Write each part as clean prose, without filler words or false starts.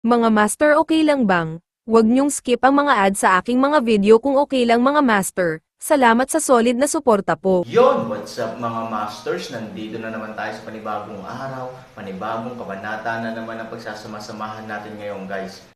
Mga master, okay lang bang? Huwag niyong skip ang mga ad sa aking mga video kung okay lang mga master. Salamat sa solid na suporta po. Yon, what's up mga masters? Nandito na naman tayo sa panibagong araw, panibagong kabanata na naman ang pagsasama-samahan natin ngayon guys.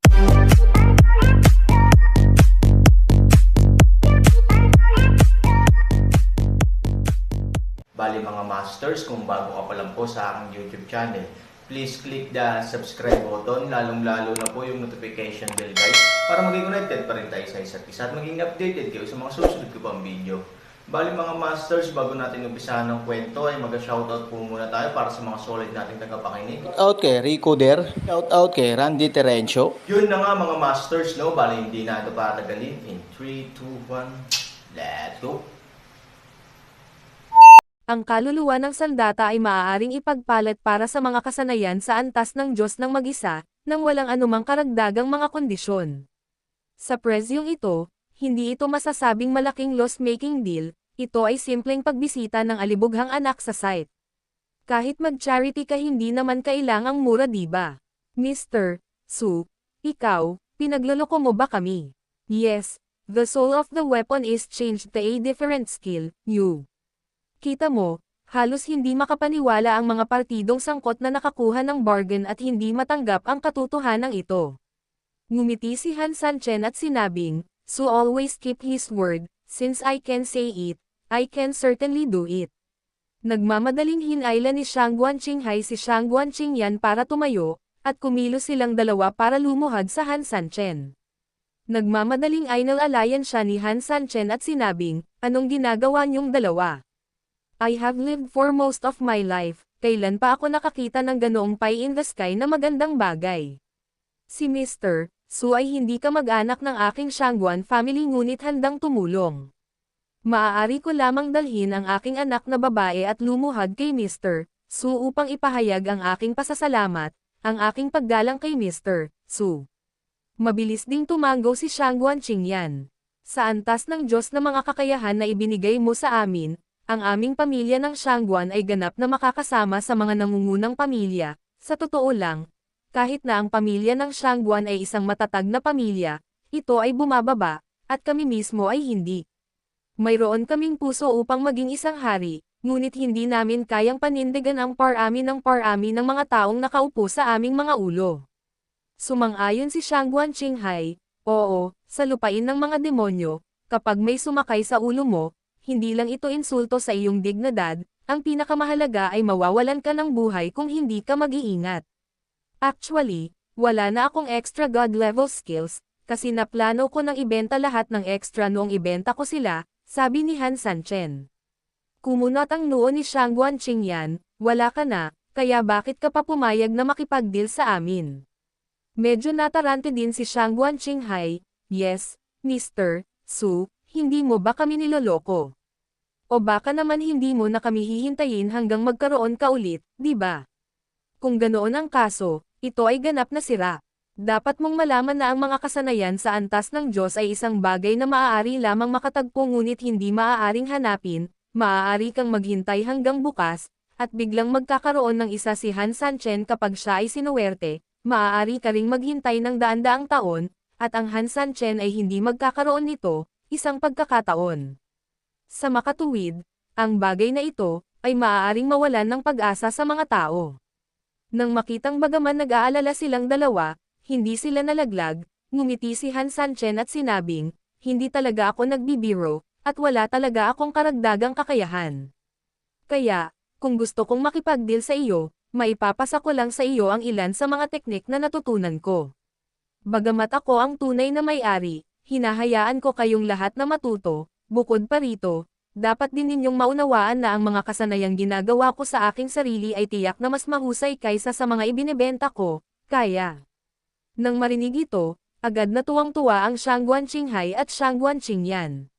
Bali mga masters, kung bago ka pa lang po sa aking YouTube channel, please click the subscribe button, lalong-lalo na po yung notification bell guys, para maging connected pa rin tayo sa isa't isa at maging updated kayo sa mga susunod ko pang video. Bali mga masters, bago natin umpisahan ng kwento ay mag-shoutout po muna tayo para sa mga solid nating tagapakinig. Out kay Rico Der, shout out kay Randy Terencio. Yun na nga mga masters, no? Bali hindi na ito patagalin. In 3, 2, 1, let's go! Ang kaluluwa ng sandata ay maaaring ipagpalit para sa mga kasanayan sa antas ng Diyos ng mag-isa, nang walang anumang karagdagang mga kondisyon. Sa presyong ito, hindi ito masasabing malaking loss-making deal, ito ay simpleng pagbisita ng alibughang anak sa site. Kahit mag-charity ka hindi naman kailangang mura diba? Mr. Su, ikaw, pinagloloko mo ba kami? Yes, the soul of the weapon is changed to a different skill, you. Kita mo, halos hindi makapaniwala ang mga partidong sangkot na nakakuha ng bargain at hindi matanggap ang katotohanan ito. Ngumiti si Han Sanchen at sinabing, "So always keep his word, since I can say it, I can certainly do it." Nagmamadaling hinayla ni Shang Guanqinghai si Shang Guanqingyan para tumayo, at kumilos silang dalawa para lumuhad sa Han Sanchen. Nagmamadaling ainal-alayan siya ni Han Sanchen at sinabing, "Anong ginagawa niyong dalawa? I have lived for most of my life, kailan pa ako nakakita ng ganoong pie in the sky na magandang bagay?" Si Mr. Su ay hindi kamag-anak ng aking Shangguan family ngunit handang tumulong. Maaari ko lamang dalhin ang aking anak na babae at lumuhad kay Mr. Su upang ipahayag ang aking pasasalamat, ang aking paggalang kay Mr. Su. Mabilis ding tumango si Shangguan Qingyan. Sa antas ng Diyos na mga kakayahan na ibinigay mo sa amin, ang aming pamilya ng Shangguan ay ganap na makakasama sa mga nangungunang pamilya. Sa totoo lang, kahit na ang pamilya ng Shangguan ay isang matatag na pamilya, ito ay bumababa, at kami mismo ay hindi. Mayroon kaming puso upang maging isang hari, ngunit hindi namin kayang panindigan ang parami ng mga taong nakaupo sa aming mga ulo. Sumang-ayon si Shangguan Qinghai, "Oo, sa lupain ng mga demonyo, kapag may sumakay sa ulo mo, hindi lang ito insulto sa iyong dignidad, ang pinakamahalaga ay mawawalan ka ng buhay kung hindi ka mag-iingat." Actually, wala na akong extra god level skills, kasi naplano ko nang ibenta lahat ng extra noong ibenta ko sila, sabi ni Han Sanchen. Kumunot ang noo ni Shangguan Qingyan, "Wala ka na, kaya bakit ka pa pumayag na makipag-deal sa amin?" Medyo natarante din si Shangguan Qinghai, "Yes, Mr. Su, hindi mo ba kami niloloko? O baka naman hindi mo na kami hihintayin hanggang magkaroon ka ulit, di ba? Kung ganoon ang kaso, ito ay ganap na sira. Dapat mong malaman na ang mga kasanayan sa antas ng Diyos ay isang bagay na maaari lamang makatagpo ngunit hindi maaaring hanapin, maaari kang maghintay hanggang bukas, at biglang magkakaroon ng isa si Han Sanchen kapag siya ay sinuwerte, maaari ka ring maghintay ng daan-daang taon, at ang Han Sanchen ay hindi magkakaroon nito, isang pagkakataon. Sa makatuwid, ang bagay na ito, ay maaaring mawalan ng pag-asa sa mga tao. Nang makitang bagaman nag-aalala silang dalawa, hindi sila nalaglag, ngumiti si Han Sanchen at sinabing, "Hindi talaga ako nagbibiro, at wala talaga akong karagdagang kakayahan. Kaya, kung gusto kong makipag-deal sa iyo, maipapasa ko lang sa iyo ang ilan sa mga teknik na natutunan ko. Bagamat ako ang tunay na may-ari, hinahayaan ko kayong lahat na matuto, bukod pa rito, dapat din ninyong maunawaan na ang mga kasanayang ginagawa ko sa aking sarili ay tiyak na mas mahusay kaysa sa mga ibinebenta ko, kaya." Nang marinig ito, agad na tuwang-tuwa ang Shangguan Qinghai at Shangguan Qingyan.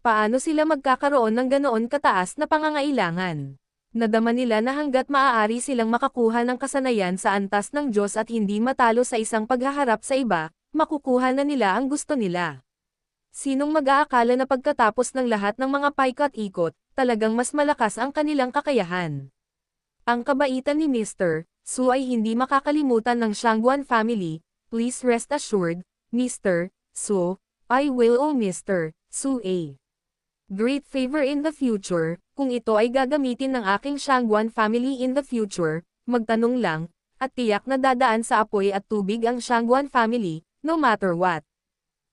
Paano sila magkakaroon ng ganoon kataas na pangangailangan? Nadama nila na hanggat maaari silang makakuha ng kasanayan sa antas ng Diyos at hindi matalo sa isang paghaharap sa iba, makukuha na nila ang gusto nila. Sinong mag-aakala na pagkatapos ng lahat ng mga paikot-ikot, talagang mas malakas ang kanilang kakayahan? Ang kabaitan ni Mr. Su ay hindi makakalimutan ng Shangguan family, please rest assured, Mr. Su, I will owe Mr. Su a great favor in the future. Kung ito ay gagamitin ng aking Shangguan family in the future, magtanong lang, at tiyak na dadaan sa apoy at tubig ang Shangguan family, no matter what.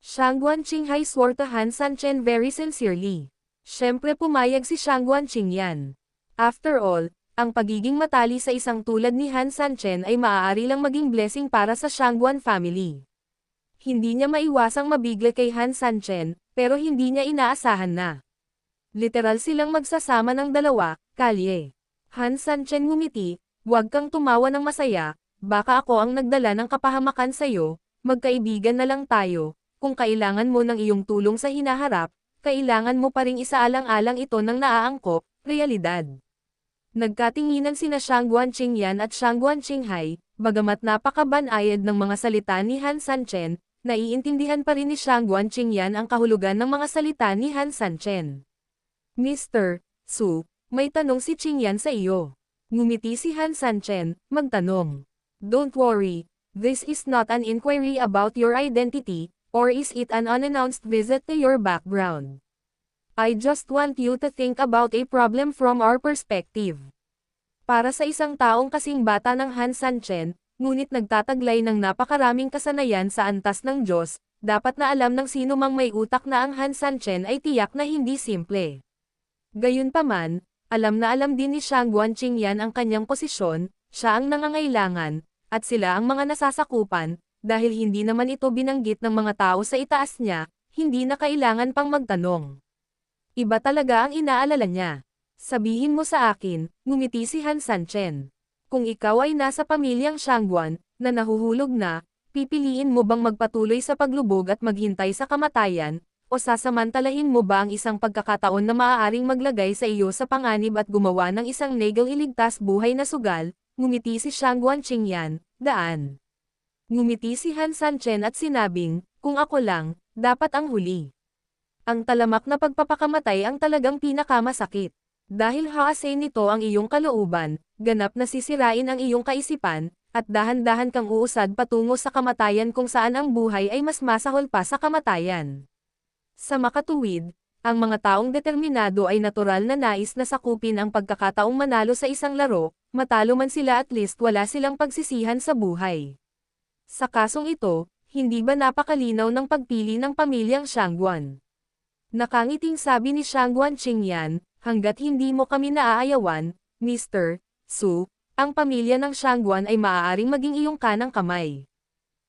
Shangguan Qinghai swore to Han Sanchen very sincerely. Siyempre pumayag si Shangguan Qingyan. After all, ang pagiging matali sa isang tulad ni Han Sanchen ay maaari lang maging blessing para sa Shangguan family. Hindi niya maiwasang mabigla kay Han Sanchen, pero hindi niya inaasahan na literal silang magsasama ng dalawa, kalye. Han Sanchen ngumiti, "Huwag kang tumawa ng masaya, baka ako ang nagdala ng kapahamakan sa'yo, magkaibigan na lang tayo, kung kailangan mo ng iyong tulong sa hinaharap, kailangan mo pa ring isaalang-alang ito ng naaangkop, realidad." Nagkatinginan sina Shangguan Qingyan at Shangguan Qinghai, bagamat napakabanayad ng mga salita ni Han Sanchen, naiintindihan pa rin ni Shangguan Qingyan ang kahulugan ng mga salita ni Han Sanchen. "Mr. Su, may tanong si Qingyan sa iyo." Ngumiti si Han Sanchen, magtanong. "Don't worry, this is not an inquiry about your identity, or is it an unannounced visit to your background. I just want you to think about a problem from our perspective." Para sa isang taong kasing bata ng Han Sanchen, ngunit nagtataglay ng napakaraming kasanayan sa antas ng Diyos, dapat na alam ng sino mang may utak na ang Han Sanchen ay tiyak na hindi simple. Gayunpaman, alam na alam din ni Shangguan Qingyan ang kanyang posisyon, siya ang nangangailangan, at sila ang mga nasasakupan, dahil hindi naman ito binanggit ng mga tao sa itaas niya, hindi na kailangan pang magtanong. Iba talaga ang inaalala niya. "Sabihin mo sa akin," ngumiti si Han Sanchen. "Kung ikaw ay nasa pamilyang Shangguan, na nahuhulog na, pipiliin mo bang magpatuloy sa paglubog at maghintay sa kamatayan, o sasamantalahin mo ba ang isang pagkakataon na maaaring maglagay sa iyo sa panganib at gumawa ng isang negal iligtas buhay na sugal?" Ngumiti si Shangguan Qingyan, "Daan." Ngumiti si Han Sanchen at sinabing, "Kung ako lang, dapat ang huli." Ang talamak na pagpapakamatay ang talagang pinakamasakit. Dahil haasay nito ang iyong kalooban, ganap na sisirain ang iyong kaisipan, at dahan-dahan kang uusad patungo sa kamatayan kung saan ang buhay ay mas masahol pa sa kamatayan. Sa makatuwid, ang mga taong determinado ay natural na nais na sakupin ang pagkakataong manalo sa isang laro, matalo man sila at least wala silang pagsisihan sa buhay. Sa kasong ito, hindi ba napakalinaw ng pagpili ng pamilyang Shangguan? Nakangiting sabi ni Shangguan Qingyan, "Hanggat hindi mo kami naaayawan, Mr. Su, ang pamilya ng Shangguan ay maaaring maging iyong kanang kamay."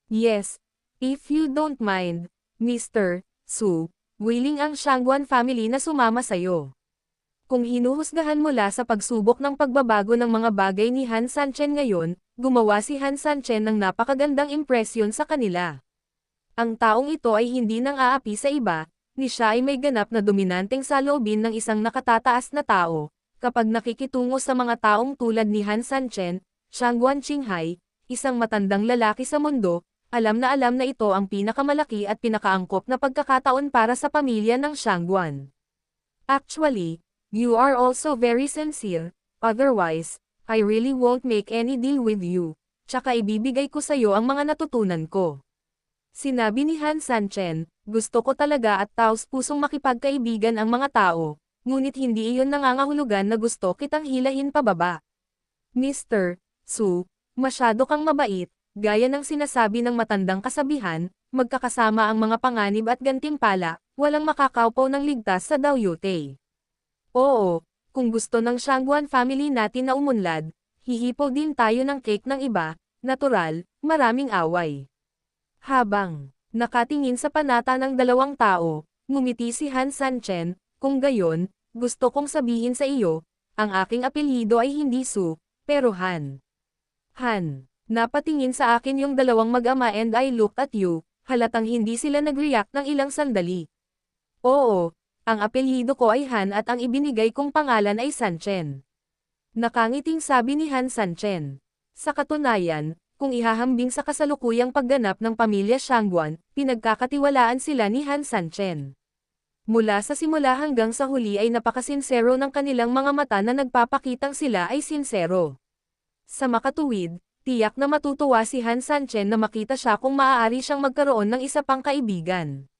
"Yes, if you don't mind, Mr. Su, willing ang Shangguan family na sumama sayo." Kung hinuhusgahan mula sa pagsubok ng pagbabago ng mga bagay ni Han Sanchen ngayon, gumawa si Han Sanchen ng napakagandang impresyon sa kanila. Ang taong ito ay hindi nang aapi sa iba, ni siya ay may ganap na dominanteng saloobin ng isang nakatataas na tao. Kapag nakikitungo sa mga taong tulad ni Han Sanchen, Shangguan Qinghai, isang matandang lalaki sa mundo, alam na ito ang pinakamalaki at pinakaangkop na pagkakataon para sa pamilya ng Shangguan. "Actually, you are also very sincere, otherwise, I really won't make any deal with you, tsaka ibibigay ko sa'yo ang mga natutunan ko." Sinabi ni Han Sanchen, "Gusto ko talaga at taos-pusong makipagkaibigan ang mga tao, ngunit hindi iyon nangangahulugan na gusto kitang hilahin pababa. Mr. Su, masyado kang mabait, gaya ng sinasabi ng matandang kasabihan, magkakasama ang mga panganib at gantimpala, walang makakaupaw ng ligtas sa Daoyutai. Oo, kung gusto ng Shangguan family natin na umunlad, hihipo din tayo ng cake ng iba, natural, maraming away." Habang nakatingin sa panata ng dalawang tao, ngumiti si Han Sanchen, "Kung gayon, gusto kong sabihin sa iyo, ang aking apelyido ay hindi Su, pero Han." "Han." Napatingin sa akin yung dalawang mag-ama and I looked at you, halatang hindi sila nag-react ng ilang sandali. "Oo, ang apelyido ko ay Han at ang ibinigay kong pangalan ay Sanchen." Nakangiting sabi ni Han Sanchen. Sa katunayan, kung ihahambing sa kasalukuyang pagganap ng pamilya Shangguan, pinagkakatiwalaan sila ni Han Sanchen. Mula sa simula hanggang sa huli ay napakasinsero ng kanilang mga mata na nagpapakitang sila ay sinsero. Sa makatuwid, tiyak na matutuwa si Han Sanchen na makita siya kung maaari siyang magkaroon ng isa pang kaibigan.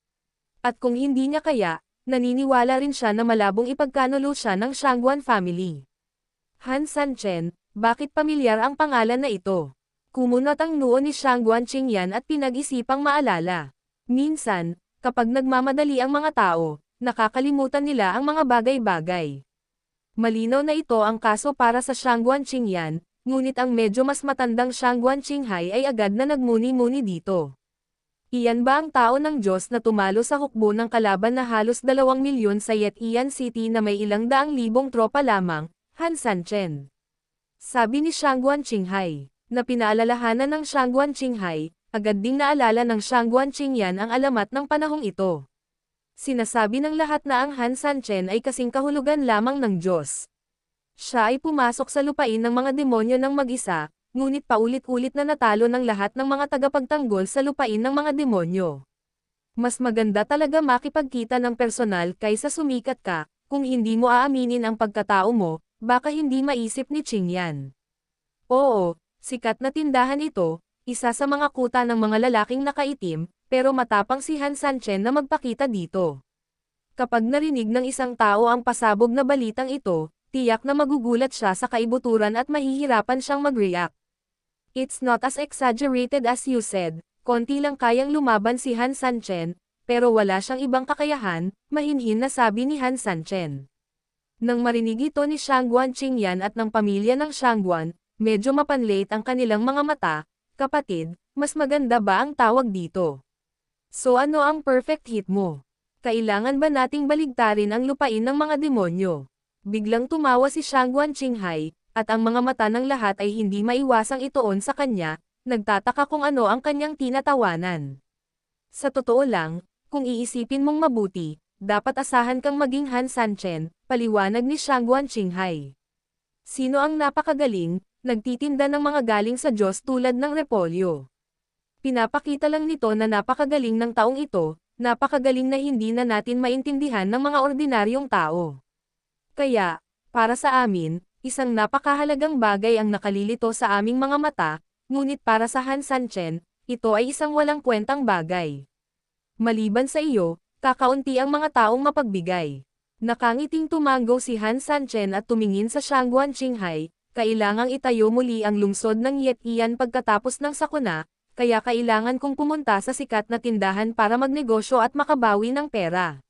At kung hindi niya kaya, naniniwala rin siya na malabong ipagkanulo siya ng Shangguan family. Han Sanchen, bakit pamilyar ang pangalan na ito? Kumunot ang noo ni Shangguan Qingyan at pinag-isipang maalala. Minsan, kapag nagmamadali ang mga tao, nakakalimutan nila ang mga bagay-bagay. Malinaw na ito ang kaso para sa Shangguan Qingyan, ngunit ang medyo mas matandang Shangguan Qinghai ay agad na nagmuni-muni dito. Iyan ba ang tao ng Diyos na tumalo sa hukbo ng kalaban na halos 2 milyon sa Yetian City na may ilang daang libong tropa lamang, Han Sanchen? Sabi ni Shangguan Qinghai, na pinaalalahanan ng Shangguan Qinghai, agad ding naalala ng Shangguan Qingyan ang alamat ng panahong ito. Sinasabi ng lahat na ang Han Sanchen ay kasing kahulugan lamang ng Diyos. Siya ay pumasok sa lupain ng mga demonyo ng mag-isa, ngunit paulit-ulit na natalo ng lahat ng mga tagapagtanggol sa lupain ng mga demonyo. Mas maganda talaga makipagkita ng personal kaysa sumikat ka, kung hindi mo aaminin ang pagkatao mo, baka hindi maisip ni Qingyan. Oo, sikat na tindahan ito, isa sa mga kuta ng mga lalaking nakaitim, pero matapang si Han Sanchen na magpakita dito. Kapag narinig ng isang tao ang pasabog na balitang ito, tiyak na magugulat siya sa kaibuturan at mahihirapan siyang mag-react. It's not as exaggerated as you said, konti lang kayang lumaban si Han Sanchen, pero wala siyang ibang kakayahan, mahinhin na sabi ni Han Sanchen. Nang marinig ito ni Shangguan Qingyan at ng pamilya ng Shangguan, medyo mapanlate ang kanilang mga mata. Kapatid, mas maganda ba ang tawag dito? So ano ang perfect hit mo? Kailangan ba nating baligtarin ang lupain ng mga demonyo? Biglang tumawa si Shangguan Qinghai, at ang mga mata ng lahat ay hindi maiwasang ituon sa kanya, nagtataka kung ano ang kanyang tinatawanan. Sa totoo lang, kung iisipin mong mabuti, dapat asahan kang maging Han Sanchen, paliwanag ni Shangguan Qinghai. Sino ang napakagaling, nagtitinda ng mga galing sa Diyos tulad ng repolyo? Pinapakita lang nito na napakagaling ng taong ito, napakagaling na hindi na natin maintindihan ng mga ordinaryong tao. Kaya, para sa amin, isang napakahalagang bagay ang nakalilito sa aming mga mata, ngunit para sa Han Sanchen, ito ay isang walang kwentang bagay. Maliban sa iyo, kakaunti ang mga taong mapagbigay. Nakangiting tumango si Han Sanchen at tumingin sa Shangguan Qinghai, kailangang itayo muli ang lungsod ng Yetian pagkatapos ng sakuna, kaya kailangan kong pumunta sa sikat na tindahan para magnegosyo at makabawi ng pera.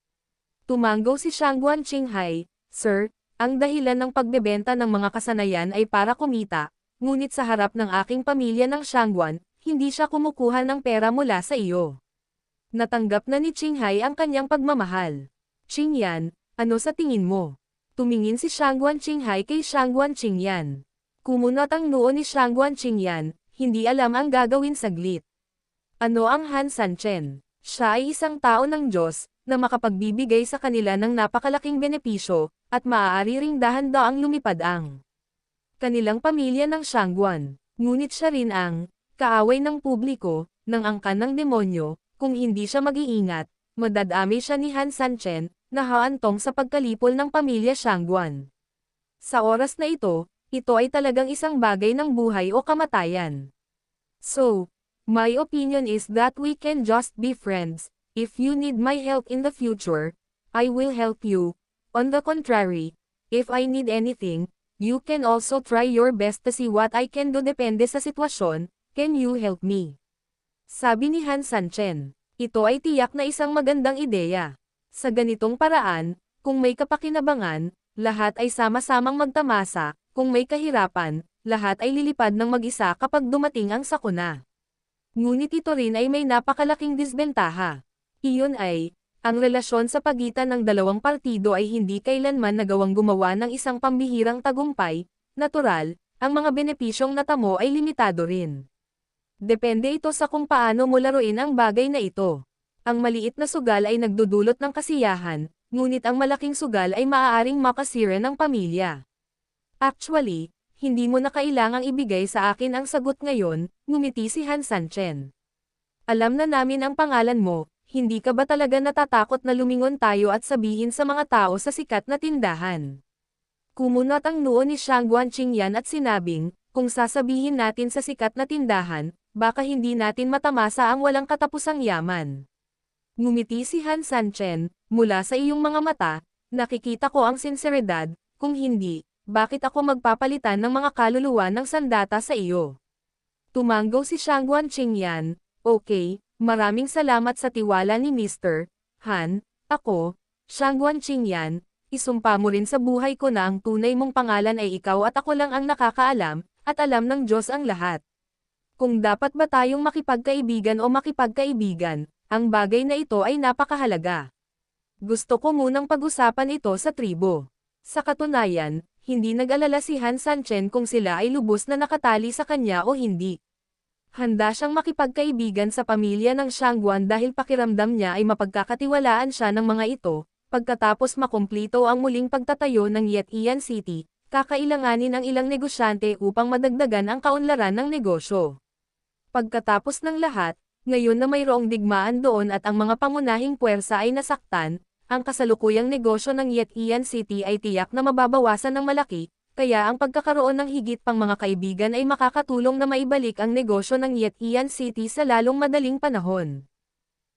Tumango si Shangguan Qinghai, Sir, ang dahilan ng pagbebenta ng mga kasanayan ay para kumita, ngunit sa harap ng aking pamilya ng Shangguan, hindi siya kumukuha ng pera mula sa iyo. Natanggap na ni Qinghai ang kanyang pagmamahal. Qingyan, ano sa tingin mo? Tumingin si Shangguan Qinghai kay Shangguan Qingyan. Kumunot ang noo ni Shangguan Qingyan, hindi alam ang gagawin saglit. Ano ang Han Sanchen? Siya ay isang tao ng Diyos, na makapagbibigay sa kanila ng napakalaking benepisyo, at maaari ring dahan-daang lumipad ang kanilang pamilya ng Shangguan. Ngunit siya rin ang kaaway ng publiko, ng angkan ng demonyo, kung hindi siya mag-iingat, madadami siya ni Han Sanchen, na haantong sa pagkalipol ng pamilya Shangguan. Sa oras na ito ay talagang isang bagay ng buhay o kamatayan. So, my opinion is that we can just be friends. If you need my help in the future, I will help you. On the contrary, if I need anything, you can also try your best to see what I can do depende sa sitwasyon. Can you help me? Sabi ni Han Sanchen. Ito ay tiyak na isang magandang ideya. Sa ganitong paraan, kung may kapakinabangan, lahat ay sama-samang magtamasa, kung may kahirapan, lahat ay lilipad ng mag-isa kapag dumating ang sakuna. Ngunit ito rin ay may napakalaking disbentaha. Iyon ay, ang relasyon sa pagitan ng dalawang partido ay hindi kailanman nagawang gumawa ng isang pambihirang tagumpay, natural, ang mga benepisyong natamo ay limitado rin. Depende ito sa kung paano mo laruin ang bagay na ito. Ang maliit na sugal ay nagdudulot ng kasiyahan, ngunit ang malaking sugal ay maaaring makasira ng pamilya. Actually, hindi mo na kailangang ibigay sa akin ang sagot ngayon, ngumiti si Han Sanchen. Alam na namin ang pangalan mo, hindi ka ba talaga natatakot na lumingon tayo at sabihin sa mga tao sa sikat na tindahan? Kumunot ang noo ni Shangguan Qingyan at sinabing, Kung sasabihin natin sa sikat na tindahan, baka hindi natin matamasa ang walang katapusang yaman. Ngumiti si Han Sanchen, mula sa iyong mga mata, nakikita ko ang sinseridad, kung hindi, bakit ako magpapalitan ng mga kaluluwa ng sandata sa iyo? Tumanggaw si Shangguan Qingyan, okay, maraming salamat sa tiwala ni Mr. Han, ako, Shangguan Qingyan, isumpa mo rin sa buhay ko na ang tunay mong pangalan ay ikaw at ako lang ang nakakaalam, at alam ng Diyos ang lahat. Kung dapat ba tayong makipagkaibigan o makipagkaibigan, ang bagay na ito ay napakahalaga. Gusto ko munang pag-usapan ito sa tribo. Sa katunayan, hindi nag-alala si Han Sanchen kung sila ay lubos na nakatali sa kanya o hindi. Handa siyang makipagkaibigan sa pamilya ng Shangguan dahil pakiramdam niya ay mapagkakatiwalaan siya ng mga ito. Pagkatapos makumplito ang muling pagtatayo ng Yetian City, kakailanganin ang ilang negosyante upang madagdagan ang kaunlaran ng negosyo. Pagkatapos ng lahat, ngayon na mayroong digmaan doon at ang mga pangunahing puwersa ay nasaktan, ang kasalukuyang negosyo ng Yetian City ay tiyak na mababawasan ng malaki, kaya ang pagkakaroon ng higit pang mga kaibigan ay makakatulong na maibalik ang negosyo ng Yetian City sa lalong madaling panahon.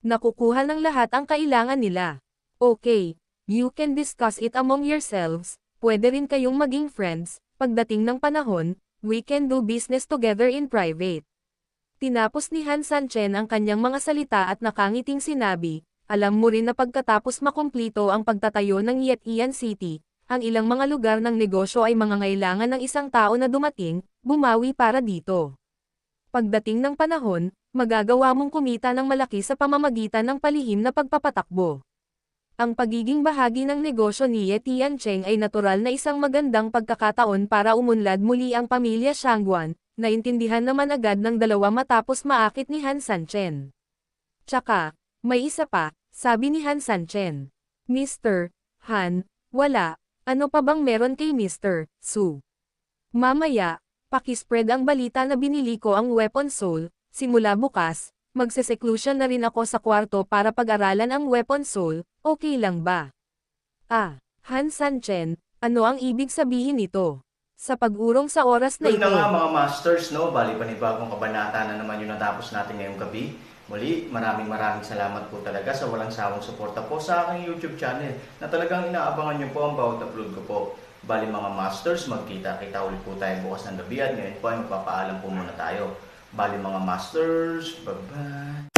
Nakukuha ng lahat ang kailangan nila. Okay, you can discuss it among yourselves, pwede rin kayong maging friends, pagdating ng panahon, we can do business together in private. Tinapos ni Han Sanchen ang kanyang mga salita at nakangiting sinabi, alam mo rin na pagkatapos makumplito ang pagtatayo ng Yetian City, ang ilang mga lugar ng negosyo ay mangangailangan ng isang tao na dumating, bumawi para dito. Pagdating ng panahon, magagawa mong kumita ng malaki sa pamamagitan ng palihim na pagpapatakbo. Ang pagiging bahagi ng negosyo ni Ye Tiancheng ay natural na isang magandang pagkakataon para umunlad muli ang pamilya Shangguan, naintindihan naman agad ng dalawa matapos maakit ni Han Sanchen. Tsaka, may isa pa, sabi ni Han Sanchen. Mr. Han, wala, ano pa bang meron kay Mr. Su? Mamaya, pakispread ang balita na binili ko ang Weapon Soul, simula bukas, magseseklusyon na rin ako sa kwarto para pag-aralan ang Weapon Soul, okay lang ba? Ah, Han Sanchen, ano ang ibig sabihin nito? Sa pag-urong sa oras na Yun ito. na nga mga masters, no? Bali panibagong kabanata na naman yung natapos natin ngayong gabi. Muli, maraming salamat po talaga sa walang sawang suporta po sa aking YouTube channel na talagang inaabangan nyo po ang bawat upload ko po. Bali mga masters, magkita-kita ulit po tayo bukas ng gabi at ngayon po ay magpapaalam po muna tayo. Bali mga masters, bye-bye!